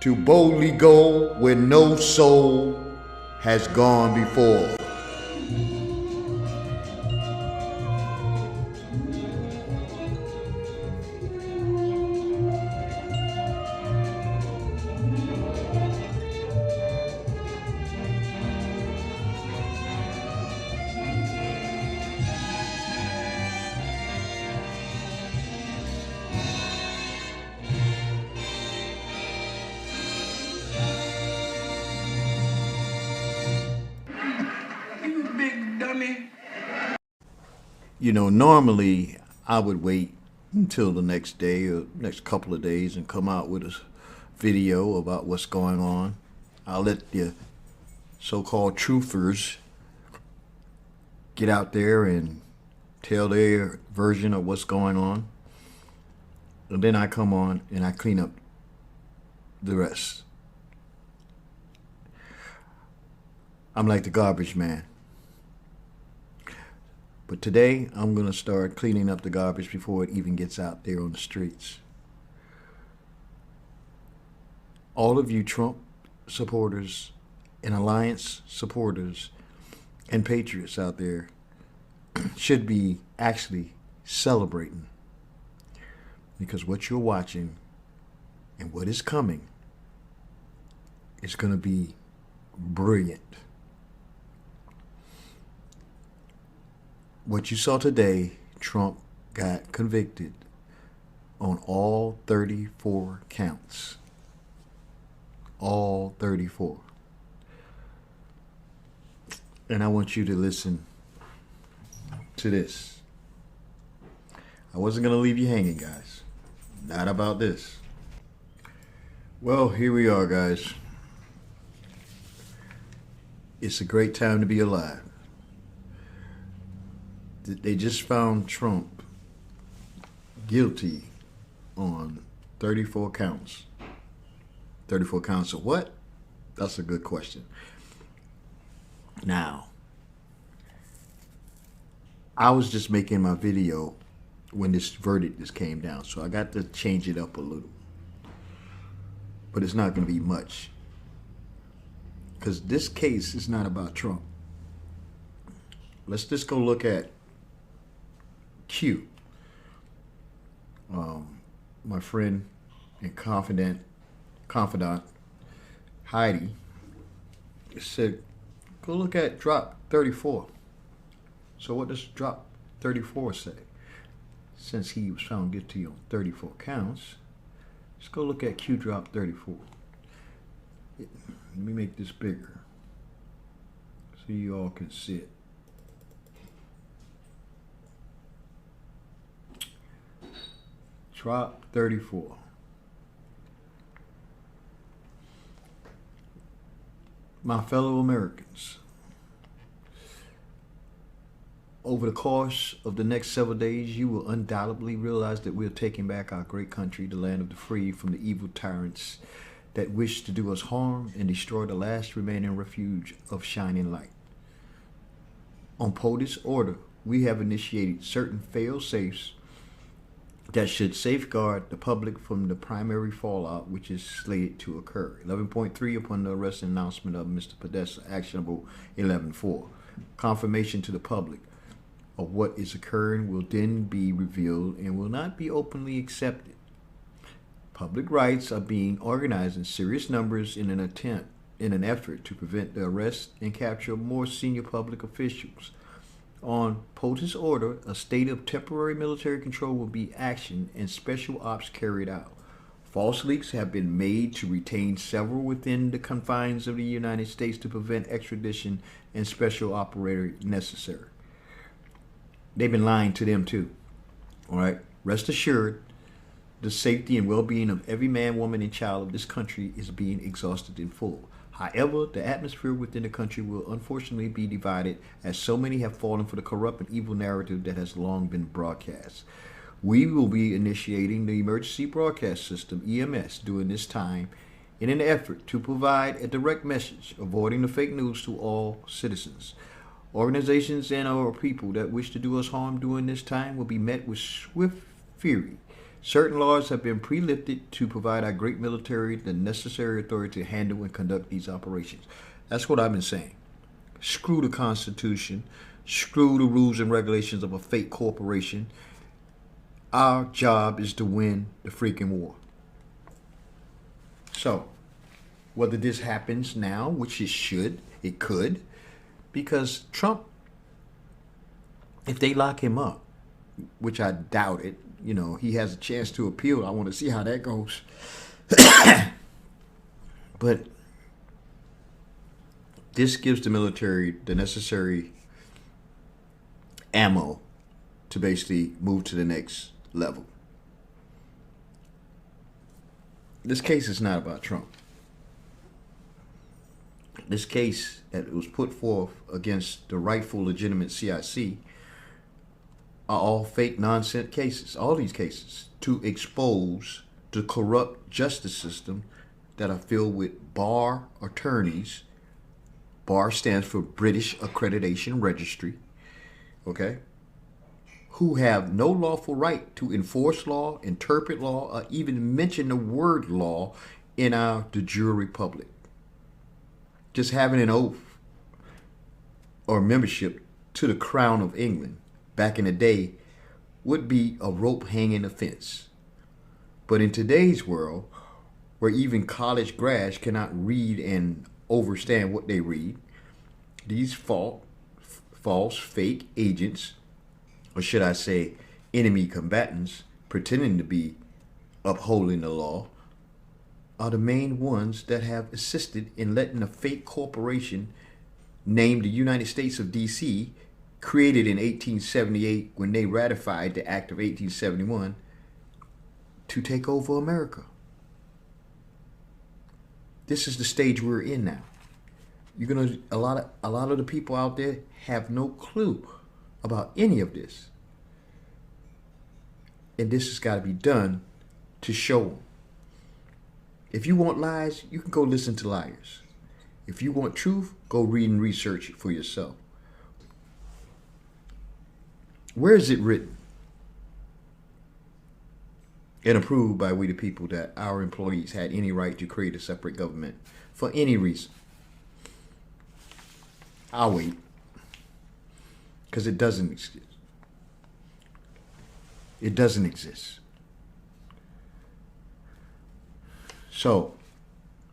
to boldly go where no soul has gone before. You big dummy. You know, normally I would wait until the next day or next couple of days and come out with a video about what's going on. I'll let the so-called truthers get out there and tell their version of what's going on. And then I come on and I clean up the rest. I'm like the garbage man. But today, I'm going to start cleaning up the garbage before it even gets out there on the streets. All of you Trump supporters and Alliance supporters and patriots out there should be actually celebrating, because what you're watching and what is coming is going to be brilliant. What you saw today, Trump got convicted on all 34 counts. All 34. And I want you to listen to this. I wasn't going to leave you hanging, guys. Not about this. Well, here we are, guys. It's a great time to be alive. They just found Trump guilty on 34 counts. 34 counts of what? That's a good question. Now, I was just making my video when this verdict just came down, so I got to change it up a little. But it's not going to be much, because this case is not about Trump. Let's just go look at Q. My friend and confidant Heidi said, go look at drop 34. So what does drop 34 say? Since he was found guilty on 34 counts, let's go look at Q drop 34. Let me make this bigger so you all can see it. Drop 34. My fellow Americans, over the course of the next several days, you will undoubtedly realize that we're taking back our great country, the land of the free, from the evil tyrants that wish to do us harm and destroy the last remaining refuge of shining light. On POTUS order, we have initiated certain fail-safes that should safeguard the public from the primary fallout which is slated to occur. 11.3, upon the arrest and announcement of Mr. Podesta, actionable 11.4. Confirmation to the public of what is occurring will then be revealed and will not be openly accepted. Public rights are being organized in serious numbers in an effort to prevent the arrest and capture of more senior public officials. On POTUS order, a state of temporary military control will be actioned and special ops carried out. False leaks have been made to retain several within the confines of the United States to prevent extradition and special operator necessary. They've been lying to them too. All right. Rest assured, the safety and well-being of every man, woman, and child of this country is being exhausted in full. However, the atmosphere within the country will unfortunately be divided, as so many have fallen for the corrupt and evil narrative that has long been broadcast. We will be initiating the Emergency Broadcast System, EMS, during this time in an effort to provide a direct message, avoiding the fake news to all citizens. Organizations and our people that wish to do us harm during this time will be met with swift fury Certain laws have been pre-lifted to provide our great military the necessary authority to handle and conduct these operations. That's what I've been saying. Screw the Constitution. Screw the rules and regulations of a fake corporation. Our job is to win the freaking war. So, whether this happens now, which it could, because Trump, if they lock him up, which I doubt it, he has a chance to appeal. I want to see how that goes. But this gives the military the necessary ammo to basically move to the next level. This case is not about Trump. This case that was put forth against the rightful, legitimate CIC are all fake nonsense cases. All these cases to expose the corrupt justice system that are filled with bar attorneys. BAR stands for British Accreditation Registry. Okay? Who have no lawful right to enforce law, interpret law, or even mention the word law in our de jure republic. Just having an oath or membership to the Crown of England back in the day would be a rope hanging offense. But in today's world, where even college grads cannot read and understand what they read, these false, fake agents, or should I say enemy combatants, pretending to be upholding the law, are the main ones that have assisted in letting a fake corporation named the United States of D.C., created in 1878 when they ratified the Act of 1871, to take over America. This is the stage we're in now. A lot of the people out there have no clue about any of this. And this has got to be done to show them. If you want lies, you can go listen to liars. If you want truth, go read and research it for yourself. Where is it written and approved by we the people that our employees had any right to create a separate government for any reason? I'll wait, because it doesn't exist. It doesn't exist. So,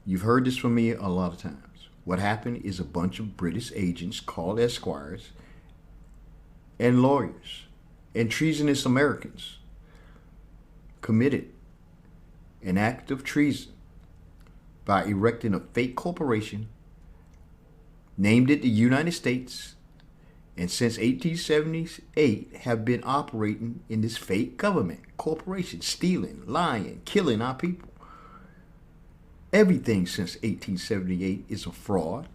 you've heard this from me a lot of times. What happened is a bunch of British agents called esquires and lawyers and treasonous Americans committed an act of treason by erecting a fake corporation, named it the United States, and since 1878 have been operating in this fake government corporation, stealing, lying, killing our people. Everything since 1878 is a fraud.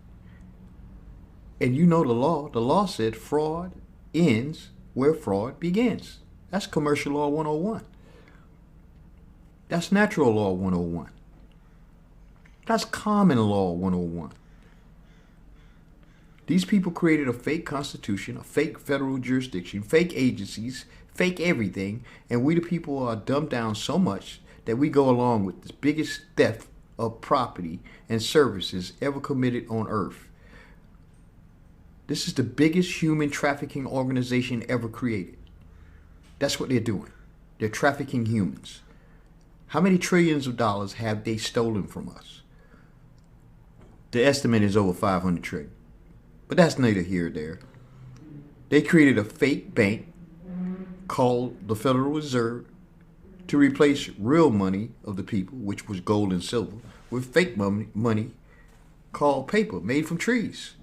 And you know the law. The law said fraud ends where fraud begins. That's commercial law 101. That's natural law 101. That's common law 101. These people created a fake constitution, a fake federal jurisdiction, fake agencies, fake everything, and we the people are dumbed down so much that we go along with the biggest theft of property and services ever committed on earth. This is the biggest human trafficking organization ever created. That's what they're doing. They're trafficking humans. How many trillions of dollars have they stolen from us? The estimate is over 500 trillion. But that's neither here nor there. They created a fake bank called the Federal Reserve to replace real money of the people, which was gold and silver, with fake money called paper made from trees.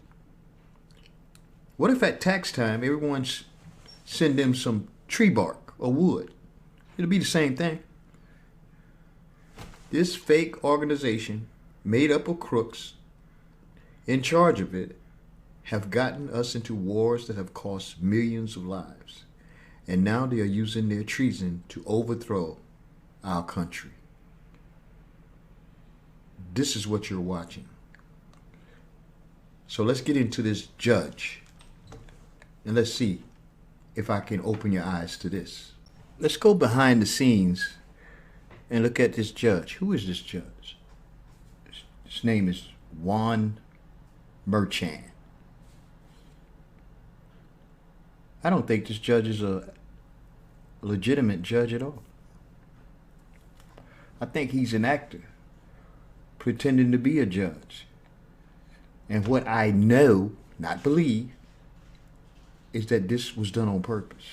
What if at tax time everyone send them some tree bark or wood? It'll be the same thing. This fake organization made up of crooks in charge of it have gotten us into wars that have cost millions of lives. And now they are using their treason to overthrow our country. This is what you're watching. So let's get into this judge. And let's see if I can open your eyes to this. Let's go behind the scenes and look at this judge. Who is this judge? His name is Juan Merchan. I don't think this judge is a legitimate judge at all. I think he's an actor pretending to be a judge. And what I know, not believe, is that this was done on purpose.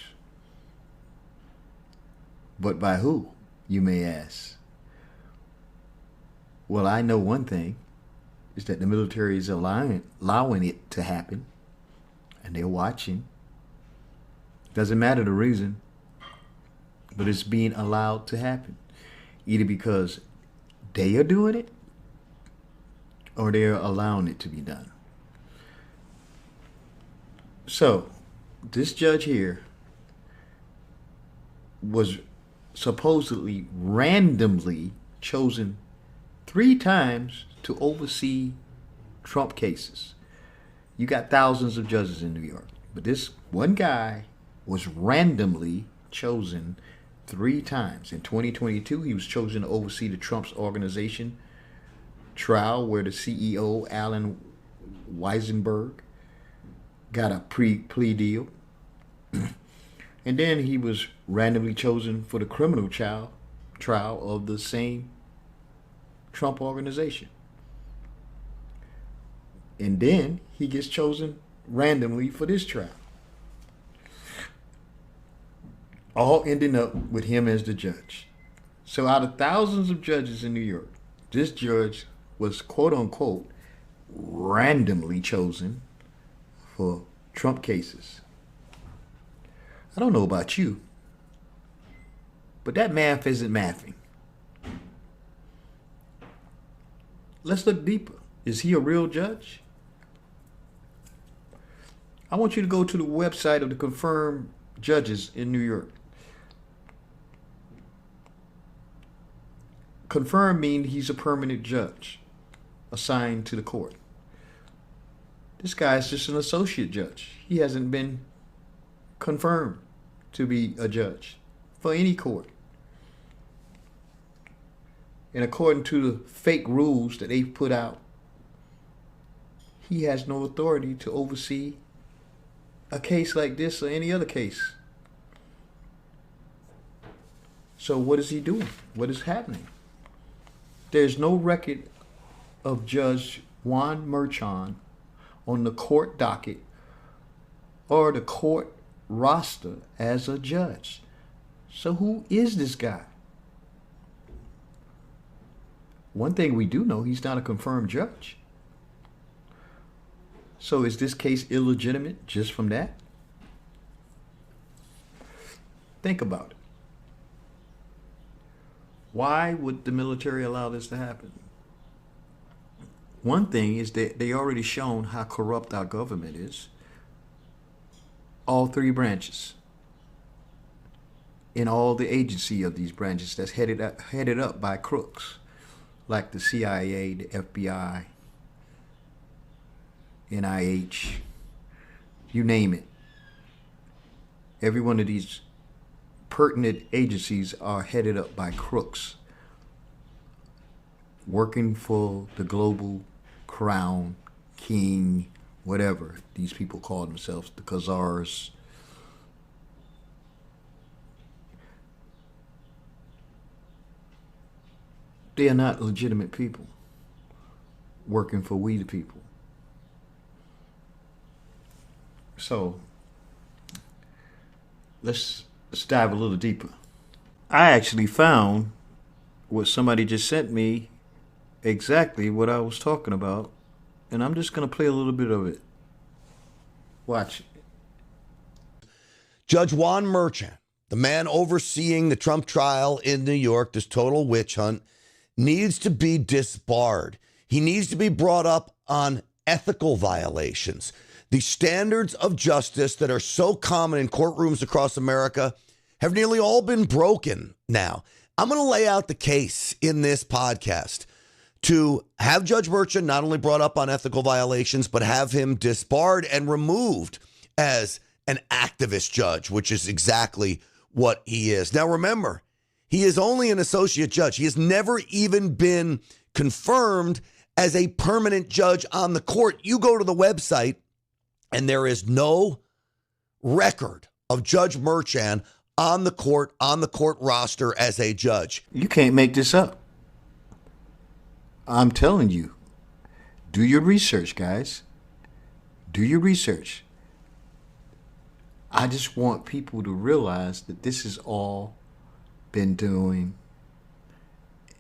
But by who, you may ask? Well, I know one thing, is that the military is allowing it to happen, and they're watching. Doesn't matter the reason, but it's being allowed to happen. Either because they are doing it, or they're allowing it to be done. So, this judge here was supposedly randomly chosen 3 times to oversee Trump cases. You got thousands of judges in New York, but this one guy was randomly chosen 3 times. In 2022, he was chosen to oversee the Trump's organization trial, where the CEO, Alan Weisenberg, got a plea deal. And then he was randomly chosen for the criminal trial of the same Trump organization. And then he gets chosen randomly for this trial. All ending up with him as the judge. So out of thousands of judges in New York, this judge was quote unquote randomly chosen for Trump cases. I don't know about you, but that math isn't mathing. Let's look deeper. Is he a real judge? I want you to go to the website of the confirmed judges in New York. Confirmed means he's a permanent judge assigned to the court. This guy is just an associate judge. He hasn't been confirmed to be a judge for any court. And according to the fake rules that they've put out, he has no authority to oversee a case like this or any other case. So what is he doing? What is happening? There's no record of Judge Juan Merchan on the court docket or the court roster as a judge. So who is this guy? One thing we do know, he's not a confirmed judge. So is this case illegitimate just from that? Think about it. Why would the military allow this to happen? One thing is that they already shown how corrupt our government is. All 3 branches. In all the agency of these branches that's headed up by crooks, like the CIA, the FBI, NIH, you name it. Every one of these pertinent agencies are headed up by crooks working for the global crown, king, whatever these people call themselves, the Khazars. They are not legitimate people working for we the people. So let's dive a little deeper. I actually found what somebody just sent me, exactly what I was talking about, and I'm just going to play a little bit of it. Watch it. Judge Juan Merchan, the man overseeing the Trump trial in New York, this total witch hunt, needs to be disbarred. He needs to be brought up on ethical violations. The standards of justice that are so common in courtrooms across America have nearly all been broken now. I'm going to lay out the case in this podcast to have Judge Merchan not only brought up on ethical violations, but have him disbarred and removed as an activist judge, which is exactly what he is. Now, remember, He is only an associate judge. He has never even been confirmed as a permanent judge on the court. You go to the website, and there is no record of Judge Merchan on the court roster as a judge. You can't make this up. I'm telling you. Do your research, guys. Do your research. I just want people to realize that this is all been doing.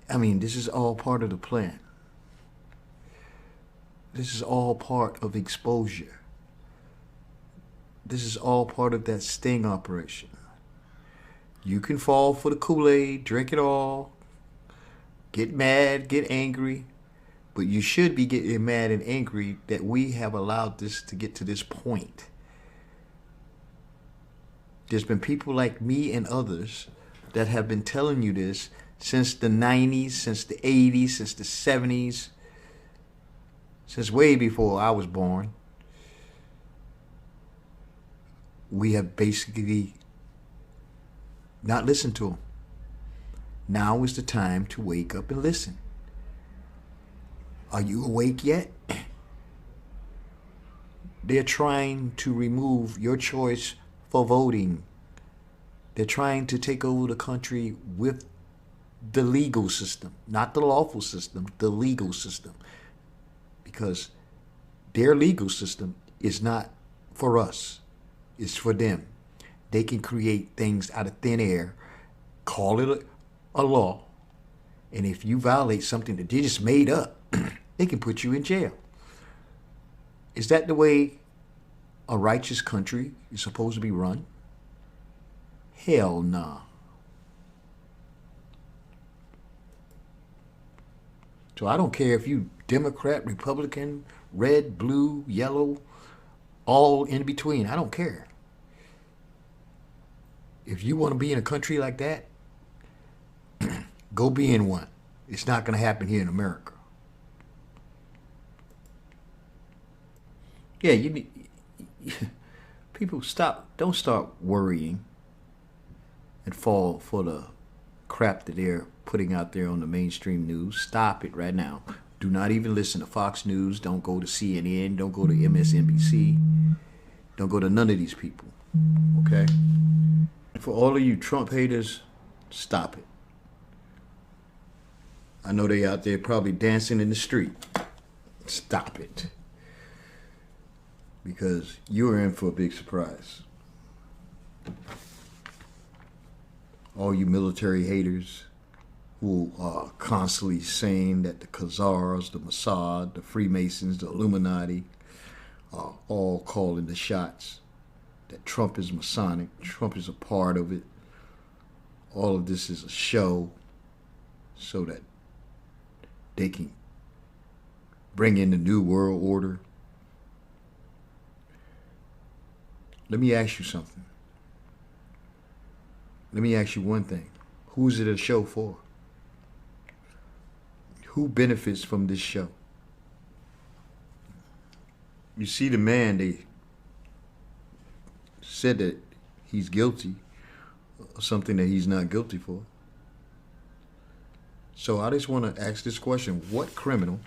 This is all part of the plan. This is all part of exposure. This is all part of that sting operation. You can fall for the Kool-Aid, drink it all, get mad, get angry, but you should be getting mad and angry that we have allowed this to get to this point. There's been people like me and others that have been telling you this since the 90s, since the 80s, since the 70s, since way before I was born. We have basically not listened to them. Now is the time to wake up and listen. Are you awake yet? They're trying to remove your choice for voting. They're trying to take over the country with the legal system, not the lawful system, the legal system. Because their legal system is not for us, it's for them. They can create things out of thin air, call it a law, and if you violate something that they just made up, they can put you in jail. Is that the way a righteous country is supposed to be run? Hell nah. So I don't care if you Democrat, Republican, red, blue, yellow, all in between. I don't care. If you want to be in a country like that, go be in one. It's not going to happen here in America. Yeah, people don't start worrying and fall for the crap that they're putting out there on the mainstream news. Stop it right now. Do not even listen to Fox News. Don't go to CNN. Don't go to MSNBC. Don't go to none of these people. Okay? For all of you Trump haters, stop it. I know they out there probably dancing in the street. Stop it. Because you are in for a big surprise. All you military haters who are constantly saying that the Khazars, the Mossad, the Freemasons, the Illuminati are all calling the shots. That Trump is Masonic. Trump is a part of it. All of this is a show so that they can bring in the New World Order. Let me ask you something. Let me ask you one thing. Who's it a show for? Who benefits from this show? You see the man, they said that he's guilty of something that he's not guilty for. So I just want to ask this question. What criminal,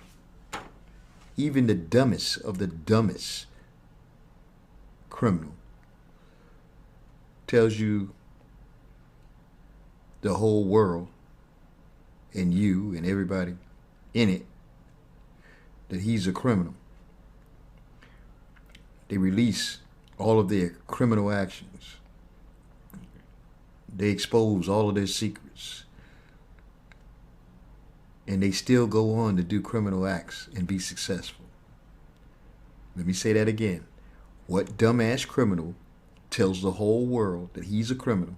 even the dumbest of the dumbest criminal, tells you the whole world and you and everybody in it that he's a criminal? They release all of their criminal actions. They expose all of their secrets. And they still go on to do criminal acts and be successful. Let me say that again. What dumbass criminal tells the whole world that he's a criminal,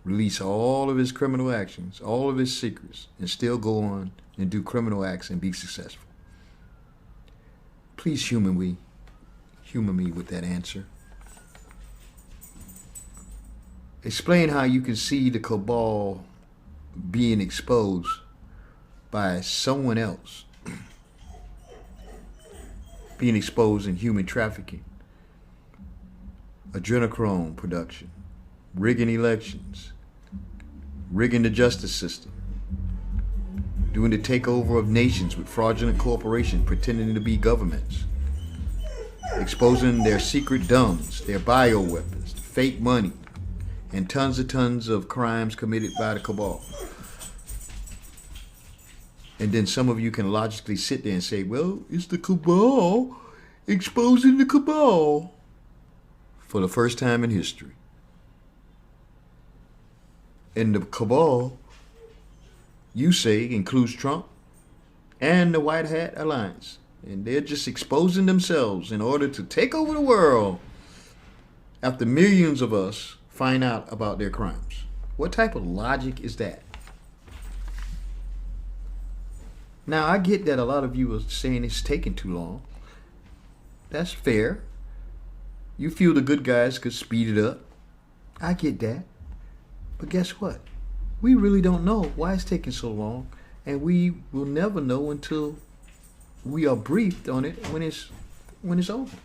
release all of his criminal actions, all of his secrets, and still go on and do criminal acts and be successful? Please humor me with that answer. Explain how you can see the cabal being exposed by someone else, being exposed in human trafficking, adrenochrome production, rigging elections, rigging the justice system, doing the takeover of nations with fraudulent corporations pretending to be governments, exposing their secret dumbs, their bioweapons, fake money, and tons of crimes committed by the cabal. And then some of you can logically sit there and say, well, it's the cabal exposing the cabal for the first time in history. And the cabal, you say, includes Trump and the White Hat Alliance. And they're just exposing themselves in order to take over the world after millions of us find out about their crimes. What type of logic is that? Now, I get that a lot of you are saying it's taking too long. That's fair. You feel the good guys could speed it up. I get that. But guess what? We really don't know why it's taking so long, and we will never know until we are briefed on it when it's over.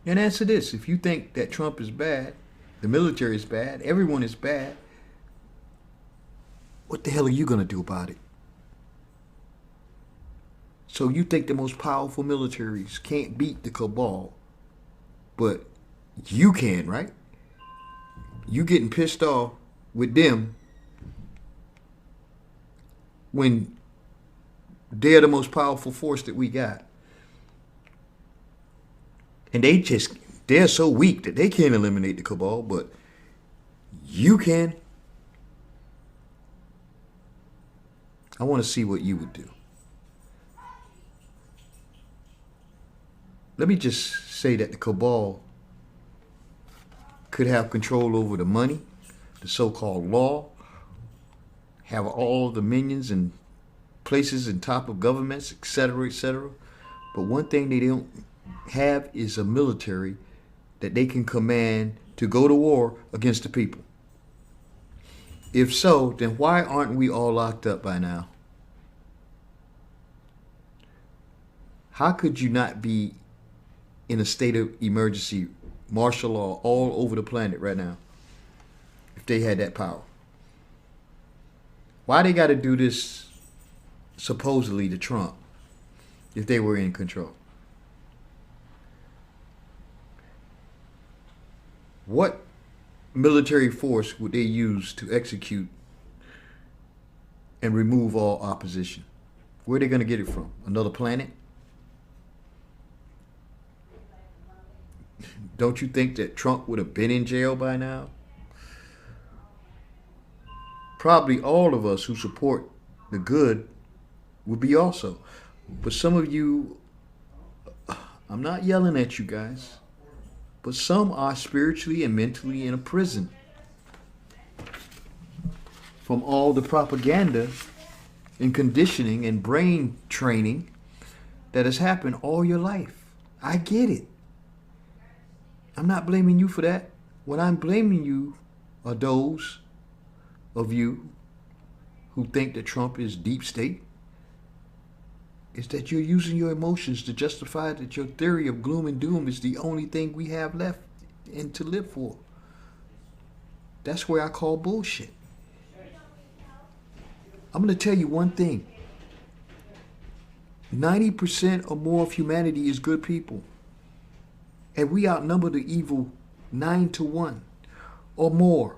And answer this: if you think that Trump is bad, the military is bad, everyone is bad, what the hell are you going to do about it? So you think the most powerful militaries can't beat the cabal, but you can, right? You getting pissed off with them when they're the most powerful force that we got. And they're so weak that they can't eliminate the cabal, but you can. I want to see what you would do. Let me just say that the cabal could have control over the money, the so-called law, have all the minions and places in top of governments, etc., etc. But one thing they don't have is a military that they can command to go to war against the people. If so, then why aren't we all locked up by now? How could you not be in a state of emergency, martial law all over the planet right now if they had that power? Why they got to do this supposedly to Trump if they were in control? What military force would they use to execute and remove all opposition? Where are they going to get it from? Another planet? Don't you think that Trump would have been in jail by now? Probably all of us who support the good would be also. But some of you, I'm not yelling at you guys, but some are spiritually and mentally in a prison from all the propaganda and conditioning and brain training that has happened all your life. I get it. I'm not blaming you for that. What I'm blaming you are those of you who think that Trump is deep state. Is that you're using your emotions to justify that your theory of gloom and doom is the only thing we have left and to live for. That's where I call bullshit. I'm going to tell you one thing. 90% or more of humanity is good people. And we outnumber the evil 9-1 or more.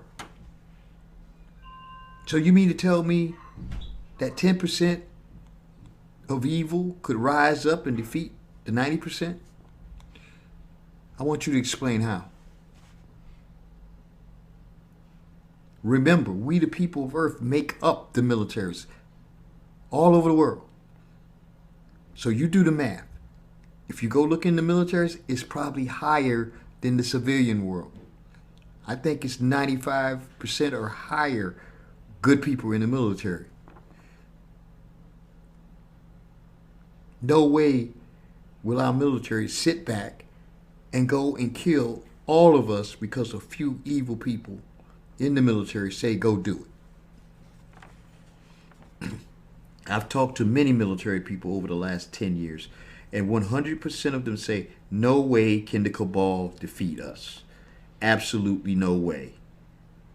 So you mean to tell me that 10% of evil could rise up and defeat the 90%? I want you to explain how. Remember, we the people of Earth make up the militaries all over the world. So you do the math. If you go look in the militaries, it's probably higher than the civilian world. I think it's 95% or higher good people in the military. No way will our military sit back and go and kill all of us because a few evil people in the military say go do it. I've talked to many military people over the last 10 years, and 100% of them say, no way can the cabal defeat us. Absolutely no way.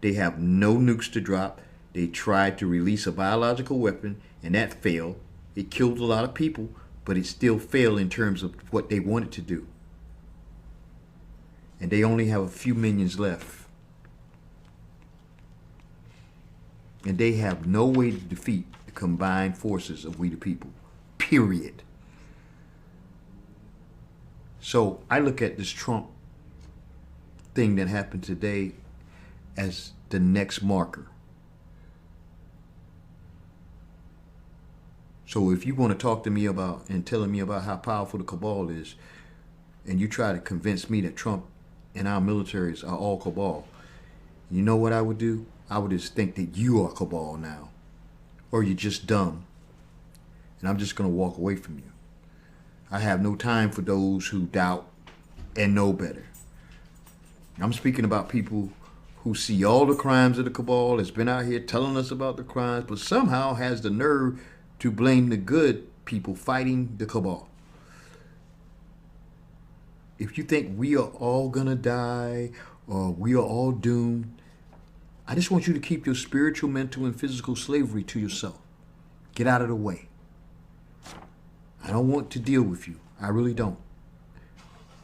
They have no nukes to drop. They tried to release a biological weapon, and that failed. It killed a lot of people, but it still failed in terms of what they wanted to do. And they only have a few minions left. And they have no way to defeat the combined forces of we the people. Period. So I look at this Trump thing that happened today as the next marker. So if you want to talk to me about and telling me about how powerful the cabal is, and you try to convince me that Trump and our militaries are all cabal, you know what I would do? I would just think that you are cabal now, or you're just dumb, and I'm just going to walk away from you. I have no time for those who doubt and know better. I'm speaking about people who see all the crimes of the cabal, has been out here telling us about the crimes, but somehow has the nerve to blame the good people fighting the cabal. If you think we are all gonna die or we are all doomed, I just want you to keep your spiritual, mental, and physical slavery to yourself. Get out of the way. I don't want to deal with you. I really don't.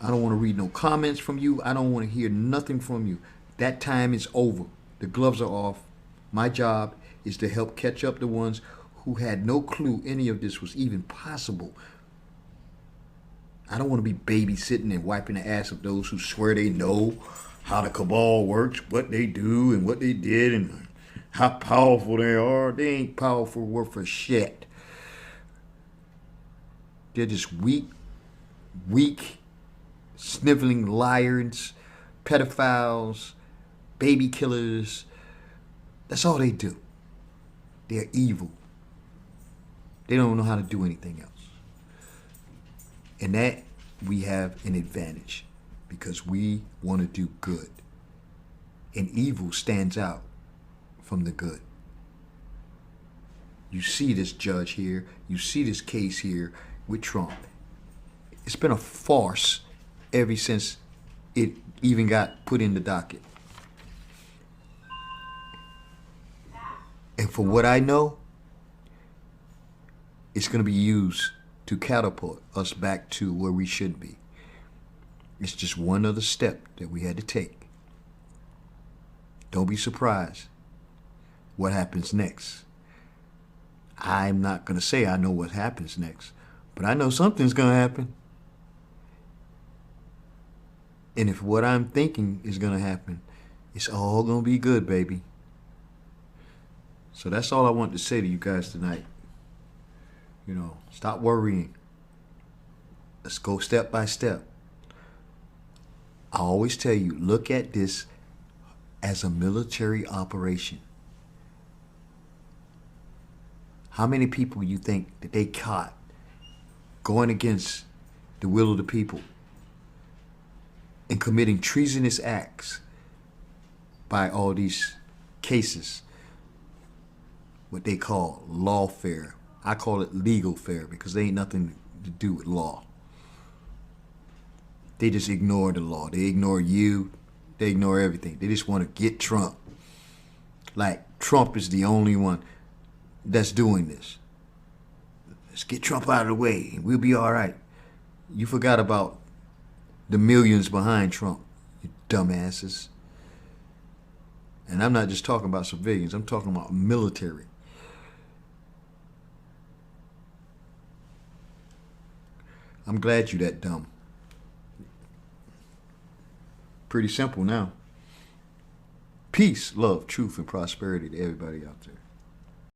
I don't want to read no comments from you. I don't want to hear nothing from you. That time is over. The gloves are off. My job is to help catch up the ones who had no clue any of this was even possible. I don't want to be babysitting and wiping the ass of those who swear they know how the cabal works, what they do and what they did and how powerful they are. They ain't powerful worth a shit. They're just weak, sniveling liars, pedophiles, baby killers. That's all they do. They're evil. They don't know how to do anything else. And that we have an advantage because we want to do good. And evil stands out from the good. You see this judge here. You see this case here with Trump. It's been a farce ever since it even got put in the docket. And for what I know, it's going to be used to catapult us back to where we should be. It's just one other step that we had to take. Don't be surprised what happens next. I'm not going to say I know what happens next, but I know something's going to happen. And if what I'm thinking is going to happen, it's all going to be good, baby. So that's all I want to say to you guys tonight. You know, stop worrying. Let's go step by step. I always tell you, look at this as a military operation. How many people you think that they caught going against the will of the people and committing treasonous acts by all these cases, what they call lawfare? I call it legal fare because they ain't nothing to do with law. They just ignore the law. They ignore you. They ignore everything. They just want to get Trump. Like Trump is the only one that's doing this. Let's get Trump out of the way and we'll be all right. You forgot about the millions behind Trump, you dumbasses. And I'm not just talking about civilians. I'm talking about military. I'm glad you that dumb. Pretty simple now. Peace, love, truth, and prosperity to everybody out there.